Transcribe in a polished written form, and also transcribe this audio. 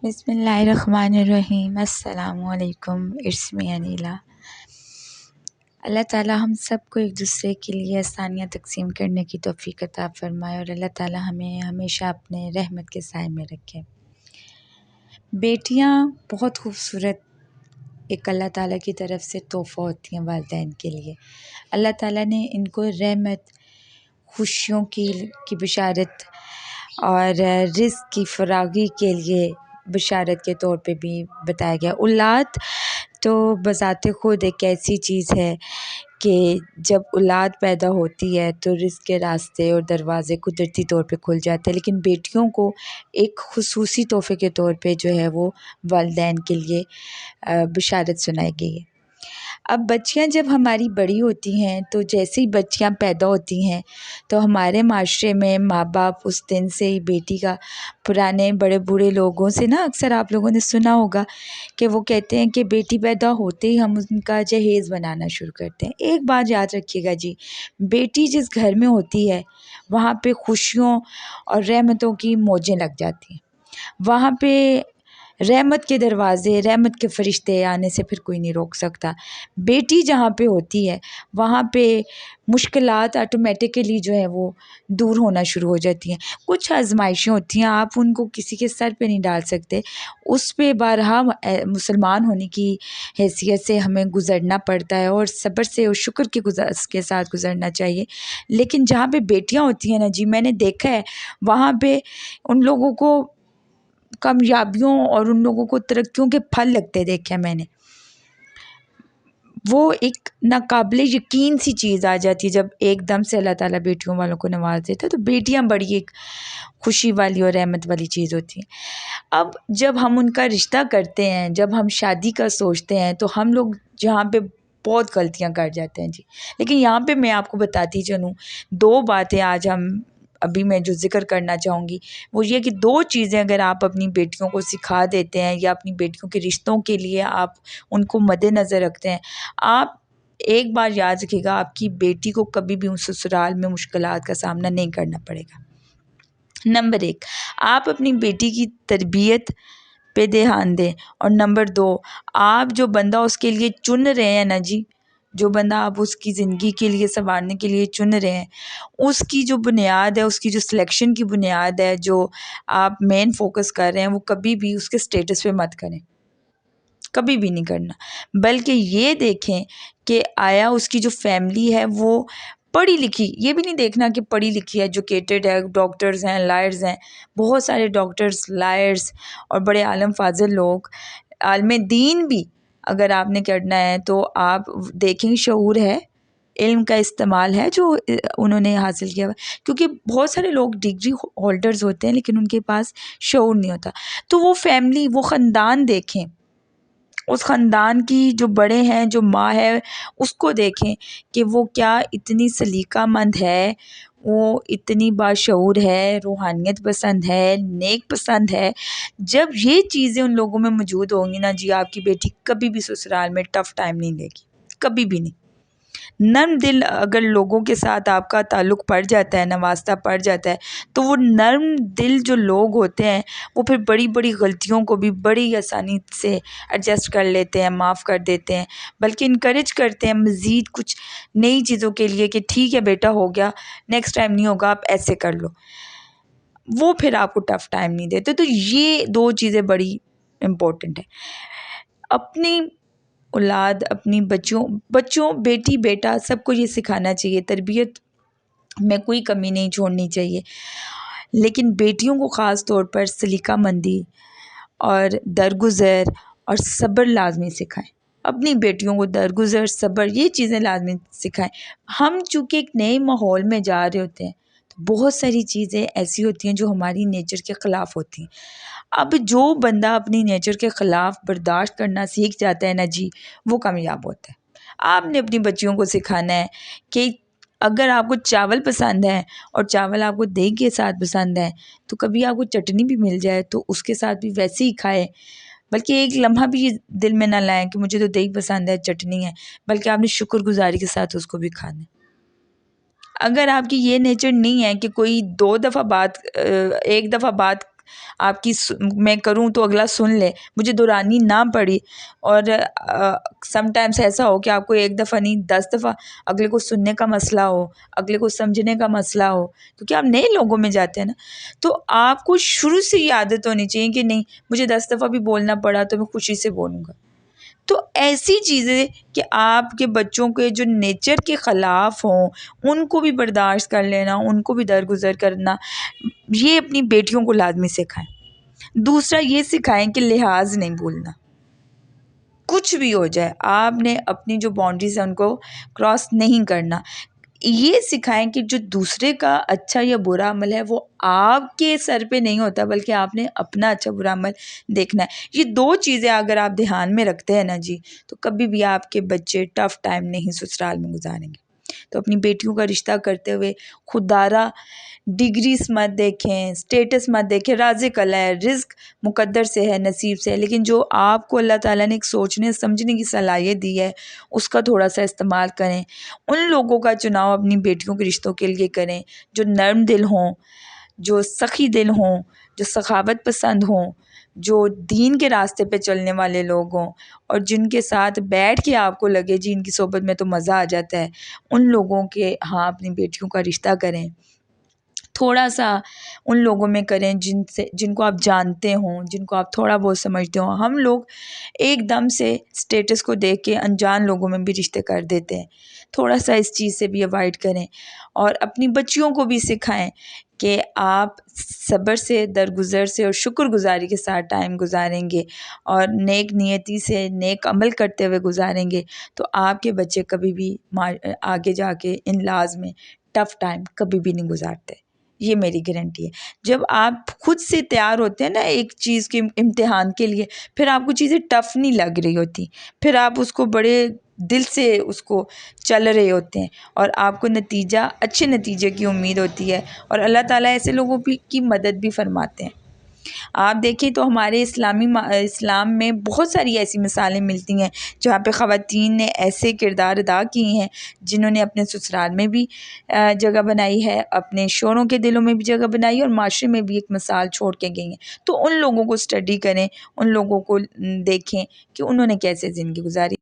بسم اللہ الرحمن الرحیم۔ السلام علیکم، اٹس می انیلا۔ اللہ تعالیٰ ہم سب کو ایک دوسرے کے لیے آسانیاں تقسیم کرنے کی توفیق عطا فرمائے اور اللہ تعالیٰ ہمیں ہمیشہ اپنے رحمت کے سائے میں رکھے۔ بیٹیاں بہت خوبصورت ایک اللہ تعالیٰ کی طرف سے تحفہ ہوتی ہیں والدین کے لیے۔ اللہ تعالیٰ نے ان کو رحمت، خوشیوں کی بشارت اور رزق کی فراغی کے لیے بشارت کے طور پہ بھی بتایا گیا۔ اولاد تو بذات خود ایک ایسی چیز ہے کہ جب اولاد پیدا ہوتی ہے تو رزق کے راستے اور دروازے قدرتی طور پہ کھل جاتے ہیں، لیکن بیٹیوں کو ایک خصوصی تحفے کے طور پہ جو ہے وہ والدین کے لیے بشارت سنائی گئی ہے۔ اب بچیاں جب ہماری بڑی ہوتی ہیں تو جیسے ہی بچیاں پیدا ہوتی ہیں تو ہمارے معاشرے میں ماں باپ اس دن سے ہی بیٹی کا، پرانے بڑے بوڑھے لوگوں سے نا اکثر آپ لوگوں نے سنا ہوگا کہ وہ کہتے ہیں کہ بیٹی پیدا ہوتے ہی ہم ان کا جہیز بنانا شروع کرتے ہیں۔ ایک بات یاد رکھیے گا جی، بیٹی جس گھر میں ہوتی ہے وہاں پہ خوشیوں اور رحمتوں کی موجیں لگ جاتی ہیں، وہاں پہ رحمت کے دروازے، رحمت کے فرشتے آنے سے پھر کوئی نہیں روک سکتا۔ بیٹی جہاں پہ ہوتی ہے وہاں پہ مشکلات آٹومیٹکلی جو ہے وہ دور ہونا شروع ہو جاتی ہیں۔ کچھ آزمائشیں ہوتی ہیں، آپ ان کو کسی کے سر پہ نہیں ڈال سکتے، اس پہ بارہا مسلمان ہونے کی حیثیت سے ہمیں گزرنا پڑتا ہے اور صبر سے اور شکر کے ساتھ گزرنا چاہیے۔ لیکن جہاں پہ بیٹیاں ہوتی ہیں نا جی، میں نے دیکھا ہے وہاں پہ ان لوگوں کو کامیابیوں اور ان لوگوں کو ترقیوں کے پھل لگتے دیکھے میں نے۔ وہ ایک ناقابل یقین سی چیز آ جاتی ہے جب ایک دم سے اللہ تعالیٰ بیٹیوں والوں کو نواز دیتا ہے، تو بیٹیاں بڑی ایک خوشی والی اور رحمت والی چیز ہوتی ہیں۔ اب جب ہم ان کا رشتہ کرتے ہیں، جب ہم شادی کا سوچتے ہیں تو ہم لوگ جہاں پہ بہت غلطیاں کر جاتے ہیں جی، لیکن یہاں پہ میں آپ کو بتاتی چلوں دو باتیں آج ابھی میں جو ذکر کرنا چاہوں گی وہ یہ کہ دو چیزیں اگر آپ اپنی بیٹیوں کو سکھا دیتے ہیں یا اپنی بیٹیوں کے رشتوں کے لیے آپ ان کو مد نظر رکھتے ہیں، آپ ایک بار یاد رکھیے گا آپ کی بیٹی کو کبھی بھی اس سسرال میں مشکلات کا سامنا نہیں کرنا پڑے گا۔ نمبر ایک، آپ اپنی بیٹی کی تربیت پہ دھیان دیں، اور نمبر دو، آپ جو بندہ اس کے لیے چن رہے ہیں نا جی، جو بندہ آپ اس کی زندگی کے لیے سنوارنے کے لیے چن رہے ہیں، اس کی جو بنیاد ہے، اس کی جو سلیکشن کی بنیاد ہے، جو آپ مین فوکس کر رہے ہیں، وہ کبھی بھی اس کے سٹیٹس پہ مت کریں، کبھی بھی نہیں کرنا، بلکہ یہ دیکھیں کہ آیا اس کی جو فیملی ہے وہ پڑھی لکھی، یہ بھی نہیں دیکھنا کہ پڑھی لکھی ایجوکیٹڈ ہے، ڈاکٹرز ہیں، لائرز ہیں، بہت سارے ڈاکٹرز، لائرز اور بڑے عالم فاضل لوگ، عالم دین بھی اگر آپ نے کرنا ہے تو آپ دیکھیں شعور ہے، علم کا استعمال ہے جو انہوں نے حاصل کیا ہوا، کیونکہ بہت سارے لوگ ڈگری ہولڈرز ہوتے ہیں لیکن ان کے پاس شعور نہیں ہوتا۔ تو وہ فیملی، وہ خاندان دیکھیں، اس خاندان کی جو بڑے ہیں، جو ماں ہے، اس کو دیکھیں کہ وہ کیا اتنی سلیقہ مند ہے، وہ اتنی باشعور ہے، روحانیت پسند ہے، نیک پسند ہے۔ جب یہ چیزیں ان لوگوں میں موجود ہوں گی نا جی، آپ کی بیٹی کبھی بھی سسرال میں ٹف ٹائم نہیں لے گی، کبھی بھی نہیں۔ نرم دل اگر لوگوں کے ساتھ آپ کا تعلق پڑ جاتا ہے، نواسطہ پڑ جاتا ہے، تو وہ نرم دل جو لوگ ہوتے ہیں وہ پھر بڑی بڑی غلطیوں کو بھی بڑی آسانی سے ایڈجسٹ کر لیتے ہیں، معاف کر دیتے ہیں، بلکہ انکریج کرتے ہیں مزید کچھ نئی چیزوں کے لیے کہ ٹھیک ہے بیٹا، ہو گیا، نیکسٹ ٹائم نہیں ہوگا، آپ ایسے کر لو۔ وہ پھر آپ کو ٹف ٹائم نہیں دیتے۔ تو یہ دو چیزیں بڑی امپورٹنٹ ہیں۔ اپنی اولاد، اپنی بچوں بیٹی بیٹا سب کو یہ سکھانا چاہیے، تربیت میں کوئی کمی نہیں چھوڑنی چاہیے، لیکن بیٹیوں کو خاص طور پر سلیقہ مندی اور درگزر اور صبر لازمی سکھائیں۔ اپنی بیٹیوں کو درگزر، صبر، یہ چیزیں لازمی سکھائیں۔ ہم چونکہ ایک نئے ماحول میں جا رہے ہوتے ہیں تو بہت ساری چیزیں ایسی ہوتی ہیں جو ہماری نیچر کے خلاف ہوتی ہیں۔ اب جو بندہ اپنی نیچر کے خلاف برداشت کرنا سیکھ جاتا ہے نا جی، وہ کامیاب ہوتا ہے۔ آپ نے اپنی بچیوں کو سکھانا ہے کہ اگر آپ کو چاول پسند ہے اور چاول آپ کو دہی کے ساتھ پسند ہے تو کبھی آپ کو چٹنی بھی مل جائے تو اس کے ساتھ بھی ویسے ہی کھائے، بلکہ ایک لمحہ بھی یہ دل میں نہ لائیں کہ مجھے تو دہی پسند ہے، چٹنی ہے، بلکہ آپ نے شکر گزاری کے ساتھ اس کو بھی کھانا ہے۔ اگر آپ کی یہ نیچر نہیں ہے کہ کوئی ایک دفعہ بات آپ کی میں کروں تو اگلا سن لے، مجھے دورانی نہ پڑی، اور سم ٹائمس ایسا ہو کہ آپ کو ایک دفعہ نہیں 10 دفعہ اگلے کو سننے کا مسئلہ ہو، اگلے کو سمجھنے کا مسئلہ ہو، کیونکہ آپ نئے لوگوں میں جاتے ہیں نا، تو آپ کو شروع سے یہ عادت ہونی چاہیے کہ نہیں، مجھے 10 دفعہ بھی بولنا پڑا تو میں خوشی سے بولوں گا۔ تو ایسی چیزیں کہ آپ کے بچوں کے جو نیچر کے خلاف ہوں ان کو بھی برداشت کر لینا، ان کو بھی درگزر کرنا، یہ اپنی بیٹیوں کو لازمی سکھائیں۔ دوسرا یہ سکھائیں کہ لحاظ نہیں بھولنا، کچھ بھی ہو جائے آپ نے اپنی جو باؤنڈریز ہیں ان کو کراس نہیں کرنا۔ یہ سکھائیں کہ جو دوسرے کا اچھا یا برا عمل ہے وہ آپ کے سر پہ نہیں ہوتا، بلکہ آپ نے اپنا اچھا برا عمل دیکھنا ہے۔ یہ دو چیزیں اگر آپ دھیان میں رکھتے ہیں نا جی، تو کبھی بھی آپ کے بچے ٹف ٹائم نہیں سسرال میں گزاریں گے۔ تو اپنی بیٹیوں کا رشتہ کرتے ہوئے خوددارہ ڈگریز مت دیکھیں، اسٹیٹس مت دیکھیں، رازق اللہ ہے، رزق مقدر سے ہے، نصیب سے ہے، لیکن جو آپ کو اللہ تعالیٰ نے ایک سوچنے سمجھنے کی صلاحیت دی ہے اس کا تھوڑا سا استعمال کریں۔ ان لوگوں کا چناؤ اپنی بیٹیوں کے رشتوں کے لیے کریں جو نرم دل ہوں، جو سخی دل ہوں، جو سخاوت پسند ہوں، جو دین کے راستے پہ چلنے والے لوگ ہوں، اور جن کے ساتھ بیٹھ کے آپ کو لگے جی ان کی صحبت میں تو مزہ آ جاتا ہے، ان لوگوں کے ہاں اپنی بیٹیوں کا رشتہ کریں۔ تھوڑا سا ان لوگوں میں کریں جن کو آپ جانتے ہوں، جن کو آپ تھوڑا بہت سمجھتے ہوں۔ ہم لوگ ایک دم سے اسٹیٹس کو دیکھ کے انجان لوگوں میں بھی رشتے کر دیتے ہیں، تھوڑا سا اس چیز سے بھی اوائڈ کریں، اور اپنی بچیوں کو بھی سکھائیں کہ آپ صبر سے، درگزر سے اور شکر گزاری کے ساتھ ٹائم گزاریں گے اور نیک نیتی سے نیک عمل کرتے ہوئے گزاریں گے تو آپ کے بچے کبھی بھی آگے جا کے ان لاز میں ٹف ٹائم کبھی بھی نہیں گزارتے۔ یہ میری گارنٹی ہے۔ جب آپ خود سے تیار ہوتے ہیں نا ایک چیز کے امتحان کے لیے، پھر آپ کو چیزیں ٹف نہیں لگ رہی ہوتی، پھر آپ اس کو بڑے دل سے اس کو چل رہے ہوتے ہیں، اور آپ کو نتیجہ اچھے نتیجے کی امید ہوتی ہے، اور اللہ تعالیٰ ایسے لوگوں کی مدد بھی فرماتے ہیں۔ آپ دیکھیں تو ہمارے اسلام میں بہت ساری ایسی مثالیں ملتی ہیں جہاں پہ خواتین نے ایسے کردار ادا کیے ہیں جنہوں نے اپنے سسرال میں بھی جگہ بنائی ہے، اپنے شوہروں کے دلوں میں بھی جگہ بنائی ہے، اور معاشرے میں بھی ایک مثال چھوڑ کے گئی ہیں۔ تو ان لوگوں کو اسٹڈی کریں، ان لوگوں کو دیکھیں کہ انہوں نے کیسے زندگی گزاری۔